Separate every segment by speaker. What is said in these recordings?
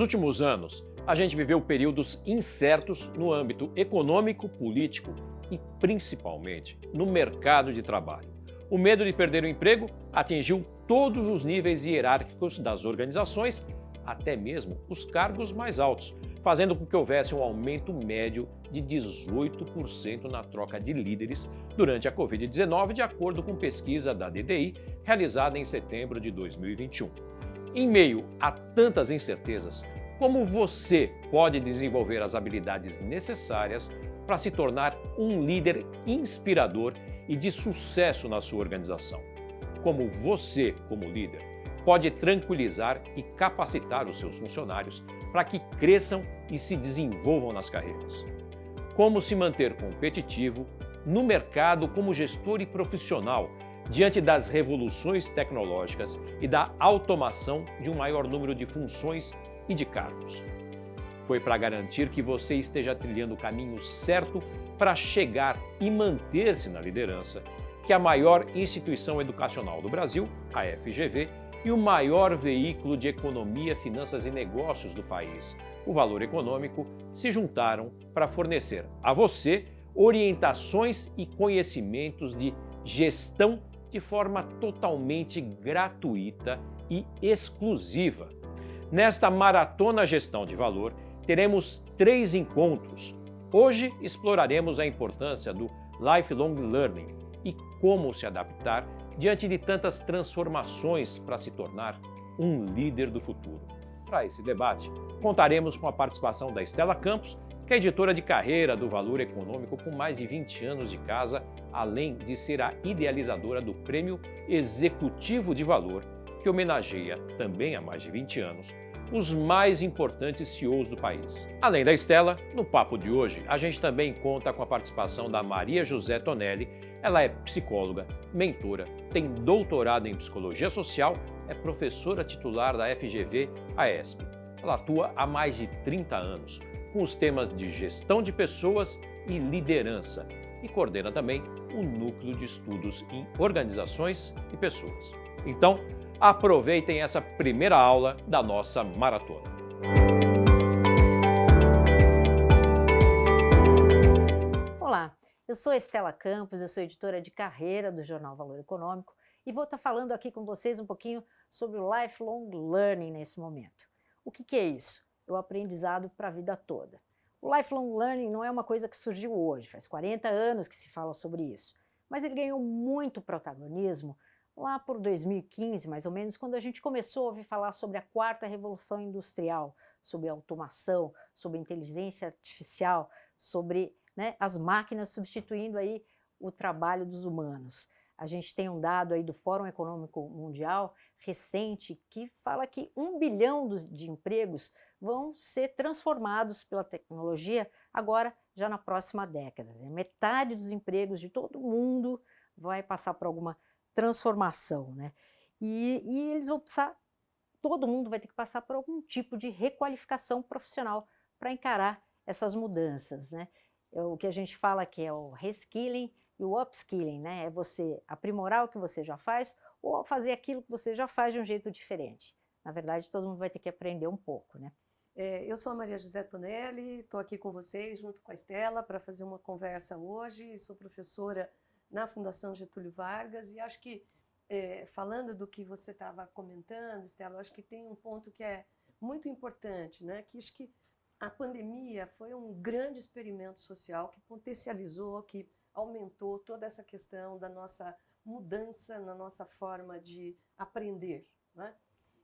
Speaker 1: últimos anos, a gente viveu períodos incertos no âmbito econômico, político e principalmente no mercado de trabalho. O medo de perder o emprego atingiu todos os níveis hierárquicos das organizações, até mesmo os cargos mais altos, fazendo com que houvesse um aumento médio de 18% na troca de líderes durante a Covid-19, de acordo com pesquisa da DTI realizada em setembro de 2021. Em meio a tantas incertezas, como você pode desenvolver as habilidades necessárias para se tornar um líder inspirador e de sucesso na sua organização? Como você, como líder, pode tranquilizar e capacitar os seus funcionários para que cresçam e se desenvolvam nas carreiras? Como se manter competitivo no mercado como gestor e profissional diante das revoluções tecnológicas e da automação de um maior número de funções e de cargos? Foi para garantir que você esteja trilhando o caminho certo para chegar e manter-se na liderança que a maior instituição educacional do Brasil, a FGV, e o maior veículo de economia, finanças e negócios do país, o Valor Econômico, se juntaram para fornecer a você orientações e conhecimentos de gestão de forma totalmente gratuita e exclusiva. Nesta Maratona Gestão de Valor, teremos 3 encontros. Hoje exploraremos a importância do Lifelong Learning e como se adaptar diante de tantas transformações para se tornar um líder do futuro. Para esse debate, contaremos com a participação da Estela Campos, que é editora de carreira do Valor Econômico com mais de 20 anos de casa, além de ser a idealizadora do Prêmio Executivo de Valor, que homenageia, também há mais de 20 anos, os mais importantes CEOs do país. Além da Estela, no papo de hoje, a gente também conta com a participação da Maria José Tonelli. Ela é psicóloga, mentora, tem doutorado em psicologia social, é professora titular da FGV AESP. Ela atua há mais de 30 anos com os temas de gestão de pessoas e liderança e coordena também o Núcleo de Estudos em Organizações e Pessoas. Então, aproveitem essa primeira aula da nossa maratona.
Speaker 2: Olá, eu sou Estela Campos, eu sou editora de carreira do jornal Valor Econômico e vou estar falando aqui com vocês um pouquinho sobre o Lifelong Learning nesse momento. O que é isso? É o aprendizado para a vida toda. O Lifelong Learning não é uma coisa que surgiu hoje, faz 40 anos que se fala sobre isso, mas ele ganhou muito protagonismo lá por 2015, mais ou menos, quando a gente começou a ouvir falar sobre a 4ª Revolução Industrial, sobre automação, sobre inteligência artificial, sobre as máquinas substituindo aí o trabalho dos humanos. A gente tem um dado aí do Fórum Econômico Mundial recente que fala que 1 bilhão de empregos vão ser transformados pela tecnologia agora, já na próxima década. Metade dos empregos de todo mundo vai passar por alguma transformação, E eles vão precisar, todo mundo vai ter que passar por algum tipo de requalificação profissional para encarar essas mudanças, O que a gente fala que é o reskilling e o upskilling, É você aprimorar o que você já faz ou fazer aquilo que você já faz de um jeito diferente. Na verdade, todo mundo vai ter que aprender um pouco,
Speaker 3: Eu sou a Maria José Tonelli, estou aqui com vocês, junto com a Estela, para fazer uma conversa hoje. Sou professora na Fundação Getúlio Vargas e acho que, falando do que você estava comentando, Estela, acho que tem um ponto que é muito importante, que acho que a pandemia foi um grande experimento social que potencializou, que aumentou toda essa questão da nossa mudança na nossa forma de aprender,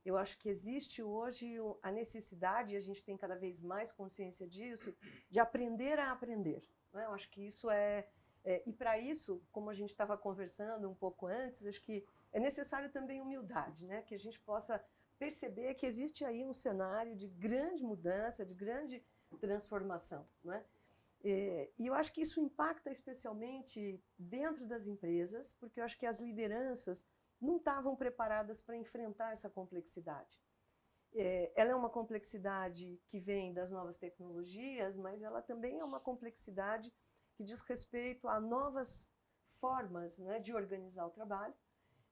Speaker 3: Eu acho que existe hoje a necessidade, e a gente tem cada vez mais consciência disso, de aprender a aprender. Eu acho que isso e para isso, como a gente estava conversando um pouco antes, acho que é necessário também humildade, que a gente possa perceber que existe aí um cenário de grande mudança, de grande transformação. E eu acho que isso impacta especialmente dentro das empresas, porque eu acho que as lideranças não estavam preparadas para enfrentar essa complexidade. Ela é uma complexidade que vem das novas tecnologias, mas ela também é uma complexidade que diz respeito a novas formas de organizar o trabalho,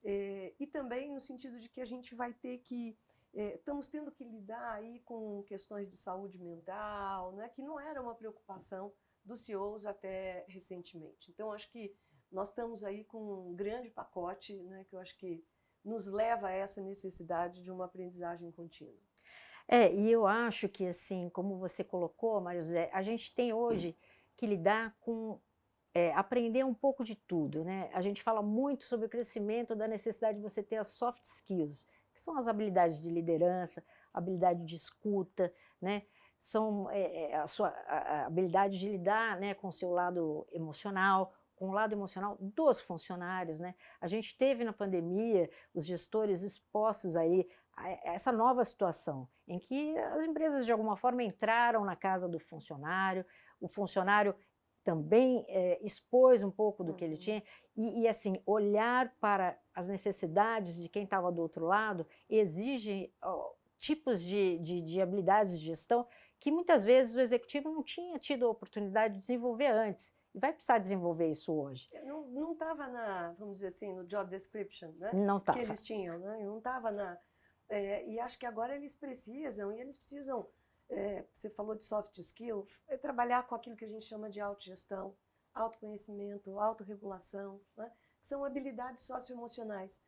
Speaker 3: e também no sentido de que a gente vai ter que estamos tendo que lidar aí com questões de saúde mental, né, que não era uma preocupação dos CEOs até recentemente. Então, acho que nós estamos aí com um grande pacote, né, que eu acho que nos leva a essa necessidade de uma aprendizagem contínua.
Speaker 2: E eu acho que, assim, como você colocou, Maria José, a gente tem hoje que lidar com aprender um pouco de tudo, né? A gente fala muito sobre o crescimento da necessidade de você ter as soft skills, que são as habilidades de liderança, habilidade de escuta, né? São a habilidade de lidar, né, com o seu lado emocional, com o lado emocional dos funcionários, né? A gente teve na pandemia os gestores expostos aí a essa nova situação, em que as empresas de alguma forma entraram na casa do funcionário, o funcionário também expôs um pouco do que ele tinha, e assim, olhar para as necessidades de quem estava do outro lado exige tipos de habilidades de gestão que muitas vezes o executivo não tinha tido a oportunidade de desenvolver antes, e vai precisar desenvolver isso hoje.
Speaker 3: Não estava vamos dizer assim, no job description, né?
Speaker 2: Não estava.
Speaker 3: Que eles tinham, né? Não estava e acho que agora eles precisam, você falou de soft skill, trabalhar com aquilo que a gente chama de autogestão, autoconhecimento, autorregulação, né? Que são habilidades socioemocionais,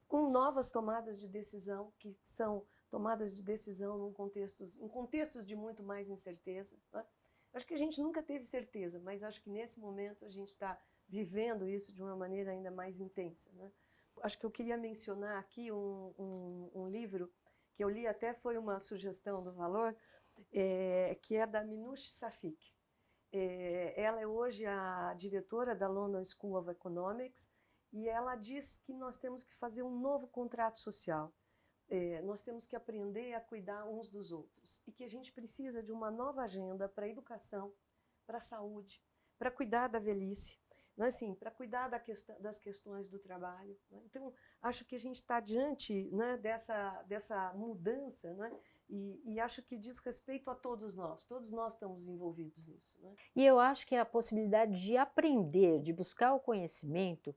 Speaker 3: com novas tomadas de decisão, que são tomadas de decisão em contextos de muito mais incerteza, né? Acho que a gente nunca teve certeza, mas acho que nesse momento a gente está vivendo isso de uma maneira ainda mais intensa, né? Acho que eu queria mencionar aqui um livro que eu li, até foi uma sugestão do Valor, que é da Minouche Safik. Ela é hoje a diretora da London School of Economics e ela diz que nós temos que fazer um novo contrato social. Nós temos que aprender a cuidar uns dos outros e que a gente precisa de uma nova agenda para a educação, para a saúde, para cuidar da velhice, né? Assim, para cuidar das questões do trabalho, né? Então, acho que a gente está diante, né, dessa mudança, né? E acho que diz respeito a todos nós estamos envolvidos nisso, né?
Speaker 2: E eu acho que a possibilidade de aprender, de buscar o conhecimento,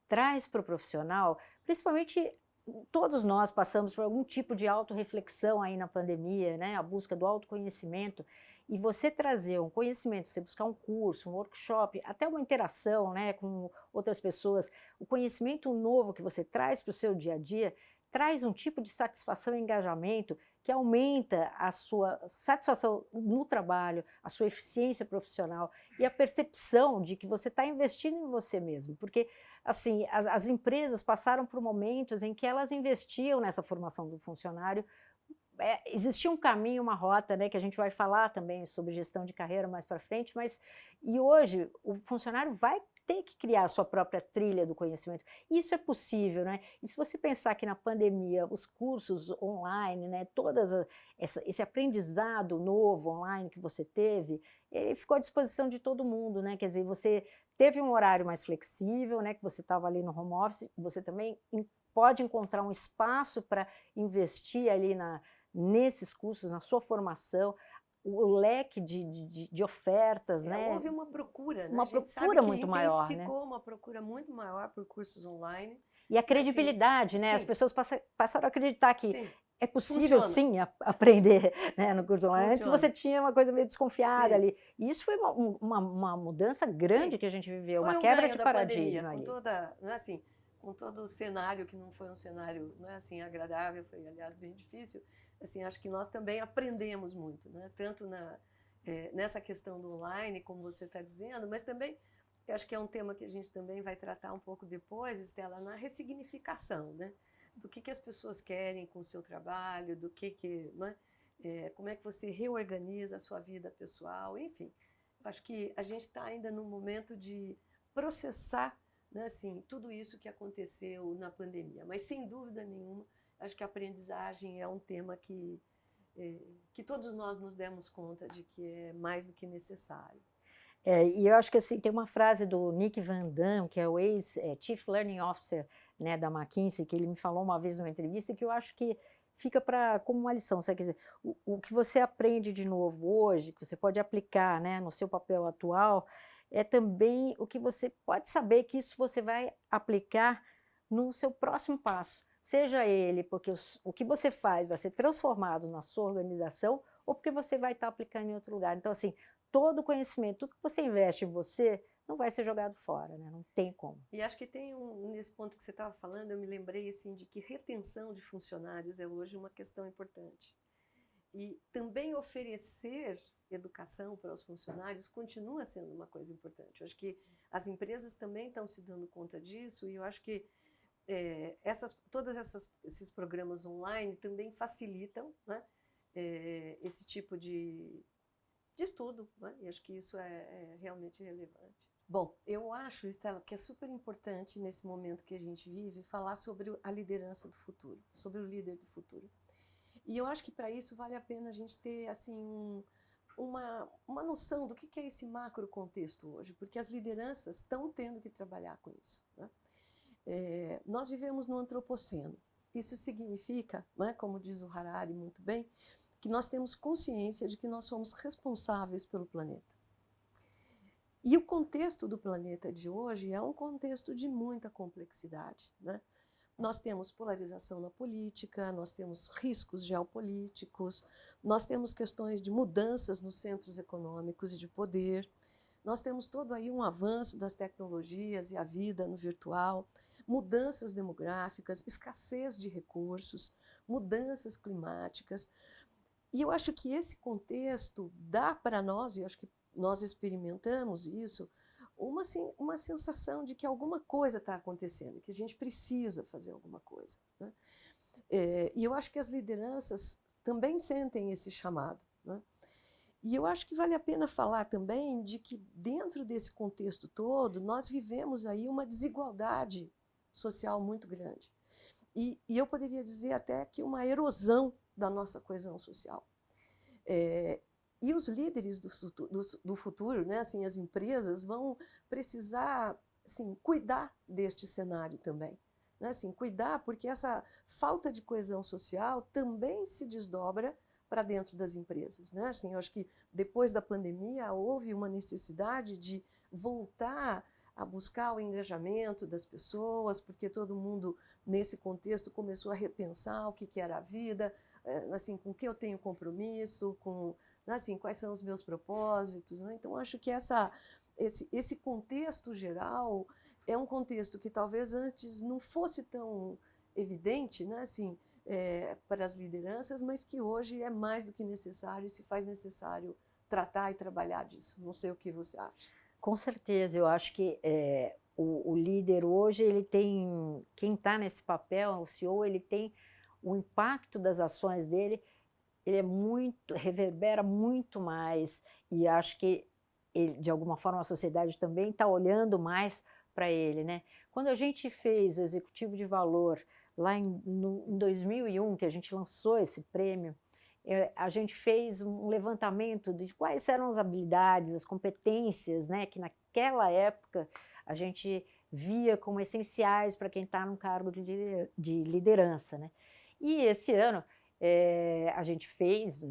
Speaker 2: traz para o profissional, principalmente todos nós passamos por algum tipo de autorreflexão aí na pandemia, né? A busca do autoconhecimento, e você trazer um conhecimento, você buscar um curso, um workshop, até uma interação, né, com outras pessoas, o conhecimento novo que você traz para o seu dia a dia, traz um tipo de satisfação e engajamento que aumenta a sua satisfação no trabalho, a sua eficiência profissional e a percepção de que você está investindo em você mesmo, porque assim, as empresas passaram por momentos em que elas investiam nessa formação do funcionário. Existia um caminho, uma rota, né, que a gente vai falar também sobre gestão de carreira mais para frente, e hoje o funcionário vai ter que criar a sua própria trilha do conhecimento. Isso é possível, né? E se você pensar que na pandemia, os cursos online, né, esse aprendizado novo online que você teve, ele ficou à disposição de todo mundo, né? Quer dizer, você teve um horário mais flexível, né, que você estava ali no home office, você também pode encontrar um espaço para investir ali nesses cursos, na sua formação, o leque de ofertas, né?
Speaker 3: Houve uma procura, né?
Speaker 2: Uma procura muito maior, né?
Speaker 3: Intensificou uma procura muito maior por cursos online.
Speaker 2: E a credibilidade, né?
Speaker 3: Sim.
Speaker 2: As pessoas passaram a acreditar que
Speaker 3: Sim.
Speaker 2: é possível, sim, aprender, né, no curso online.
Speaker 3: Funciona.
Speaker 2: Antes você tinha uma coisa meio desconfiada
Speaker 3: Sim.
Speaker 2: ali. E isso foi uma mudança grande, sim, que a gente viveu,
Speaker 3: foi
Speaker 2: uma quebra de
Speaker 3: paradigma
Speaker 2: paradigma ali.
Speaker 3: Com todo o cenário, que não foi um cenário, não é assim, agradável, foi, aliás, bem difícil. Assim, acho que nós também aprendemos muito, né? Tanto nessa questão do online, como você está dizendo, mas também, eu acho que é um tema que a gente também vai tratar um pouco depois, Estela, na ressignificação, né? Do que as pessoas querem com o seu trabalho, né? Como é que você reorganiza a sua vida pessoal, enfim. Acho que a gente está ainda no momento de processar, né, assim, tudo isso que aconteceu na pandemia, mas sem dúvida nenhuma, acho que a aprendizagem é um tema que todos nós nos demos conta de que é mais do que necessário.
Speaker 2: E eu acho que assim, tem uma frase do Nick Van Damme, que é o ex-Chief Learning Officer, né, da McKinsey, que ele me falou uma vez numa entrevista, que eu acho que fica como uma lição. Quer dizer, o que você aprende de novo hoje, que você pode aplicar, né, no seu papel atual, é também o que você pode saber que isso você vai aplicar no seu próximo passo. Seja ele porque o que você faz vai ser transformado na sua organização ou porque você vai estar aplicando em outro lugar. Então, assim, todo o conhecimento, tudo que você investe em você, não vai ser jogado fora, né? Não tem como.
Speaker 3: E acho que tem nesse ponto que você estava falando, eu me lembrei assim, de que retenção de funcionários é hoje uma questão importante. E também oferecer educação para os funcionários continua sendo uma coisa importante. Eu acho que as empresas também estão se dando conta disso e eu acho que esses programas online também facilitam, né, esse tipo de estudo, né? E acho que isso é realmente relevante. Bom, eu acho, Estela, que é super importante nesse momento que a gente vive falar sobre a liderança do futuro, sobre o líder do futuro. E eu acho que para isso vale a pena a gente ter assim uma noção do que é esse macro contexto hoje, porque as lideranças estão tendo que trabalhar com isso, né? Nós vivemos no antropoceno. Isso significa, né, como diz o Harari muito bem, que nós temos consciência de que nós somos responsáveis pelo planeta. E o contexto do planeta de hoje é um contexto de muita complexidade, né? Nós temos polarização na política, nós temos riscos geopolíticos, nós temos questões de mudanças nos centros econômicos e de poder, nós temos todo aí um avanço das tecnologias e a vida no virtual, mudanças demográficas, escassez de recursos, mudanças climáticas. E eu acho que esse contexto dá para nós, e eu acho que nós experimentamos isso, uma sensação de que alguma coisa está acontecendo, que a gente precisa fazer alguma coisa, né? E eu acho que as lideranças também sentem esse chamado, né? E eu acho que vale a pena falar também de que dentro desse contexto todo, nós vivemos aí uma desigualdade social muito grande. E eu poderia dizer até que uma erosão da nossa coesão social. E os líderes do futuro, né, assim, as empresas, vão precisar assim, cuidar deste cenário também. Né, assim, cuidar porque essa falta de coesão social também se desdobra para dentro das empresas. Né? Assim, eu acho que depois da pandemia houve uma necessidade de voltar a buscar o engajamento das pessoas, porque todo mundo, nesse contexto, começou a repensar o que era a vida, assim, com que eu tenho compromisso, assim, quais são os meus propósitos. Né? Então, acho que esse contexto geral é um contexto que talvez antes não fosse tão evidente, né? Assim, para as lideranças, mas que hoje é mais do que necessário e se faz necessário tratar e trabalhar disso. Não sei o que você acha.
Speaker 2: Com certeza, eu acho que o líder hoje, ele tem, quem está nesse papel, o CEO, ele tem o impacto das ações dele, ele reverbera muito mais, e acho que ele, de alguma forma a sociedade também está olhando mais para ele, né? Quando a gente fez o Executivo de Valor lá em 2001, que a gente lançou esse prêmio, a gente fez um levantamento de quais eram as habilidades, as competências, né, que naquela época a gente via como essenciais para quem está num cargo de liderança, né? E esse ano a gente fez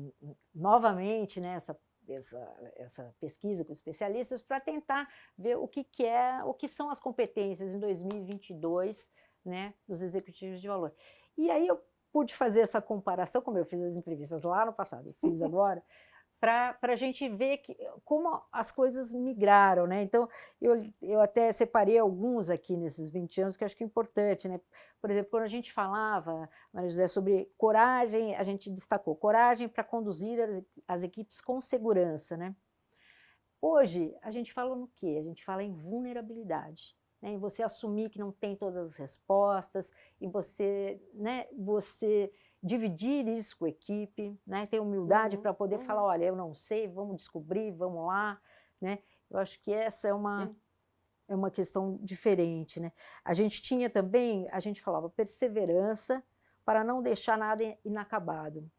Speaker 2: novamente, né, essa pesquisa com especialistas para tentar ver o que são as competências em 2022, né, dos executivos de valor. E aí eu pude fazer essa comparação, como eu fiz as entrevistas lá no passado, eu fiz agora, para a gente ver como as coisas migraram, né? Então, eu até separei alguns aqui nesses 20 anos que eu acho que é importante, né? Por exemplo, quando a gente falava, Maria José, sobre coragem, a gente destacou coragem para conduzir as equipes com segurança, né? Hoje, a gente fala no quê? A gente fala em vulnerabilidade. Em você assumir que não tem todas as respostas, e você dividir isso com a equipe, né, ter humildade para poder falar, olha, eu não sei, vamos descobrir, vamos lá. Né? Eu acho que essa é uma questão diferente. Né? A gente tinha também, a gente falava perseverança para não deixar nada inacabado.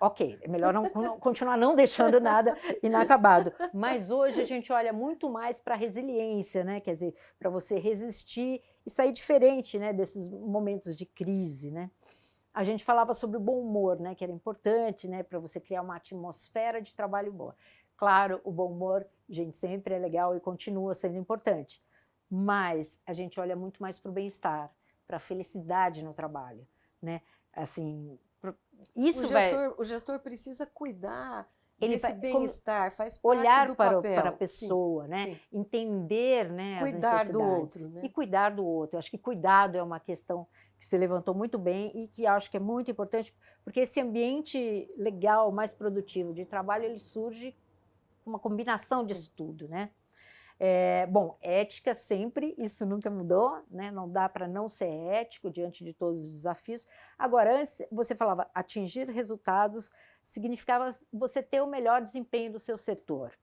Speaker 2: Ok, é melhor continuar não deixando nada inacabado, mas hoje a gente olha muito mais para a resiliência, né? Quer dizer, para você resistir e sair diferente, né, desses momentos de crise, né? A gente falava sobre o bom humor, né, que era importante, né, para você criar uma atmosfera de trabalho boa. Claro, o bom humor, gente, sempre é legal e continua sendo importante, mas a gente olha muito mais para o bem-estar, para a felicidade no trabalho, né? Assim,
Speaker 3: O gestor precisa cuidar
Speaker 2: ele
Speaker 3: desse
Speaker 2: vai
Speaker 3: bem-estar, faz parte
Speaker 2: olhar
Speaker 3: do
Speaker 2: para
Speaker 3: papel.
Speaker 2: a pessoa,
Speaker 3: Sim,
Speaker 2: né?
Speaker 3: sim.
Speaker 2: Entender, né, as
Speaker 3: Cuidar do
Speaker 2: necessidades
Speaker 3: outro, né?
Speaker 2: e cuidar do outro. Eu acho que cuidado é uma questão que se levantou muito bem e que acho que é muito importante, porque esse ambiente legal, mais produtivo de trabalho, ele surge com uma combinação
Speaker 3: Sim.
Speaker 2: disso tudo, né? Bom, ética sempre, isso nunca mudou, né? Não dá para não ser ético diante de todos os desafios. Agora, antes você falava atingir resultados significava você ter o melhor desempenho do seu setor.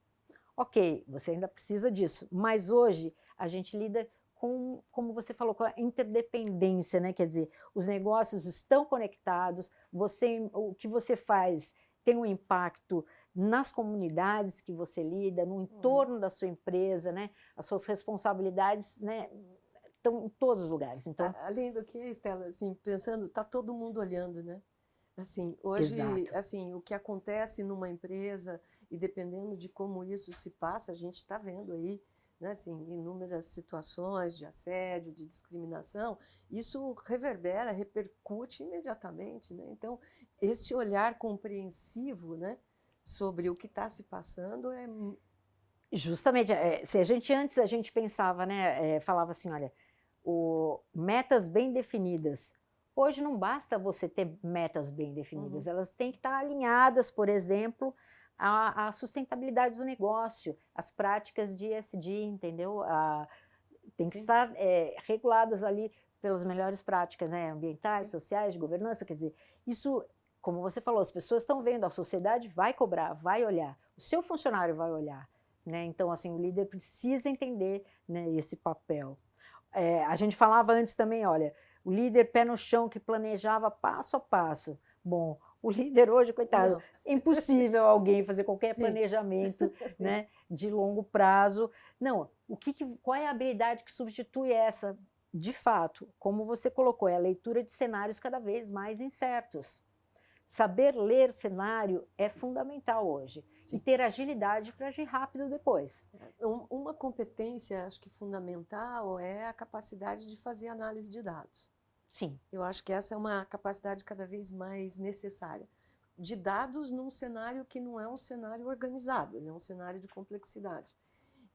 Speaker 2: Ok, você ainda precisa disso, mas hoje a gente lida com, como você falou, com a interdependência, né? Quer dizer, os negócios estão conectados, o que você faz tem um impacto nas comunidades que você lida, no entorno da sua empresa, né? As suas responsabilidades, né, estão em todos os lugares. Então,
Speaker 3: Além do que, Estela, assim, pensando, está todo mundo olhando, né? Assim, hoje,
Speaker 2: exato.
Speaker 3: assim, o que acontece numa empresa e dependendo de como isso se passa, a gente está vendo aí, né, assim, inúmeras situações de assédio, de discriminação, isso reverbera, repercute imediatamente, né? Então, esse olhar compreensivo, né, sobre o que está se passando
Speaker 2: Justamente, se antes a gente pensava, né, falava assim, olha, metas bem definidas. Hoje não basta você ter metas bem definidas, elas têm que estar alinhadas, por exemplo, à sustentabilidade do negócio, às práticas de ESG, entendeu? Tem que
Speaker 3: Sim.
Speaker 2: estar reguladas ali pelas melhores práticas, né, ambientais,
Speaker 3: Sim.
Speaker 2: sociais, de governança, quer dizer, isso, como você falou, as pessoas estão vendo, a sociedade vai cobrar, vai olhar, o seu funcionário vai olhar, né? Então, assim, o líder precisa entender, né, esse papel. A gente falava antes também, olha, o líder pé no chão que planejava passo a passo. Bom, o líder hoje, coitado,
Speaker 3: Não.
Speaker 2: é impossível alguém fazer qualquer
Speaker 3: Sim.
Speaker 2: planejamento,
Speaker 3: Sim.
Speaker 2: né, de longo prazo. Não, qual é a habilidade que substitui essa? De fato, como você colocou, é a leitura de cenários cada vez mais incertos. Saber ler o cenário é fundamental hoje.
Speaker 3: Sim.
Speaker 2: E ter agilidade para agir rápido depois.
Speaker 3: Uma competência, acho que fundamental, é a capacidade de fazer análise de dados.
Speaker 2: Sim.
Speaker 3: Eu acho que essa é uma capacidade cada vez mais necessária. De dados num cenário que não é um cenário organizado, ele é um cenário de complexidade.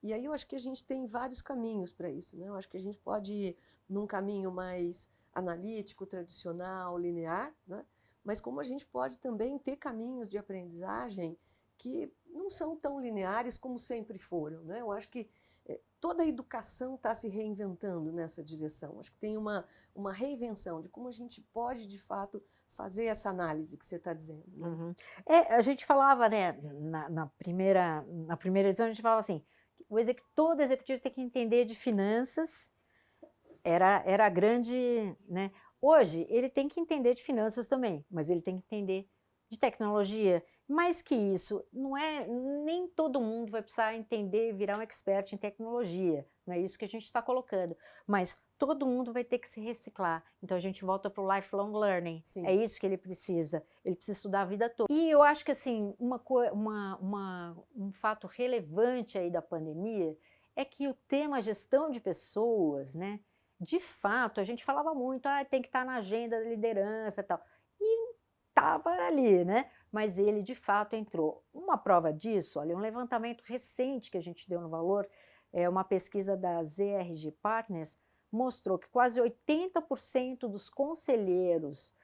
Speaker 3: E aí eu acho que a gente tem vários caminhos para isso, né? Eu acho que a gente pode ir num caminho mais analítico, tradicional, linear, né? Mas como a gente pode também ter caminhos de aprendizagem que não são tão lineares como sempre foram, né? Eu acho que toda a educação está se reinventando nessa direção. Acho que tem uma reinvenção de como a gente pode, de fato, fazer essa análise que você está dizendo. Né?
Speaker 2: A gente falava, né, na primeira edição, a gente falava assim, todo executivo tem que entender de finanças, era a grande, né? Hoje, ele tem que entender de finanças também, mas ele tem que entender de tecnologia. Mais que isso, nem todo mundo vai precisar entender e virar um expert em tecnologia, não é isso que a gente está colocando, mas todo mundo vai ter que se reciclar, então a gente volta para o lifelong learning. Sim. É isso que ele precisa estudar a vida toda. E eu acho que assim, um fato relevante aí da pandemia é que o tema gestão de pessoas, né, de fato, a gente falava muito, tem que estar na agenda da liderança e tal, e estava ali, né? Mas ele de fato entrou. Uma prova disso, olha, um levantamento recente que a gente deu no Valor, uma pesquisa da ZRG Partners, mostrou que quase 80% dos conselheiros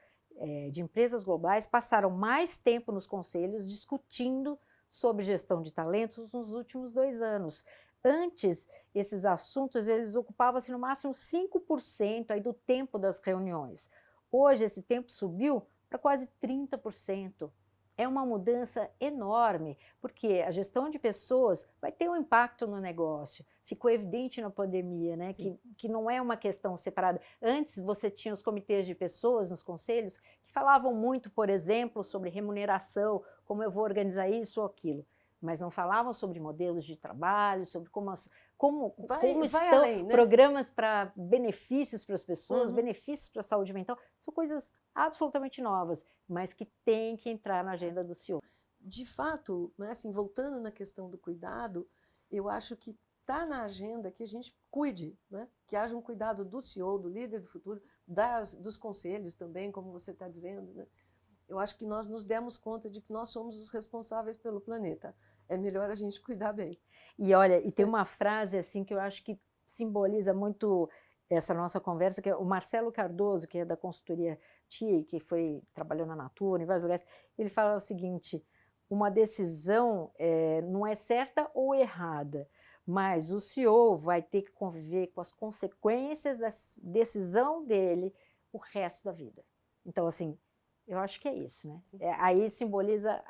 Speaker 2: de empresas globais passaram mais tempo nos conselhos discutindo sobre gestão de talentos nos últimos 2 anos. Antes, esses assuntos eles ocupavam assim, no máximo 5% aí do tempo das reuniões. Hoje, esse tempo subiu para quase 30%. É uma mudança enorme, porque a gestão de pessoas vai ter um impacto no negócio. Ficou evidente na pandemia, né, que não é uma questão separada. Antes você tinha os comitês de pessoas nos conselhos que falavam muito, por exemplo, sobre remuneração, como eu vou organizar isso ou aquilo, mas não falavam sobre modelos de trabalho, sobre como estão além, né? Programas para benefícios para as pessoas, benefícios para a saúde mental, são coisas absolutamente novas, mas que têm que entrar na agenda do CEO.
Speaker 3: De fato, né, assim, voltando na questão do cuidado, eu acho que está na agenda que a gente cuide, né? Que haja um cuidado do CEO, do líder do futuro, dos conselhos também, como você está dizendo, né? Eu acho que nós nos demos conta de que nós somos os responsáveis pelo planeta. É melhor a gente cuidar bem.
Speaker 2: E olha, e tem uma frase assim que eu acho que simboliza muito essa nossa conversa, que é o Marcelo Cardoso, que é da consultoria TIA, que trabalhou na Natura, em vários lugares, ele fala o seguinte: uma decisão não é certa ou errada, mas o CEO vai ter que conviver com as consequências da decisão dele o resto da vida. Então, assim, eu acho que é isso, né? Aí simboliza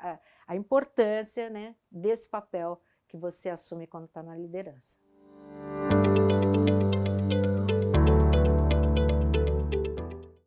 Speaker 2: a importância, né, desse papel que você assume quando está na liderança.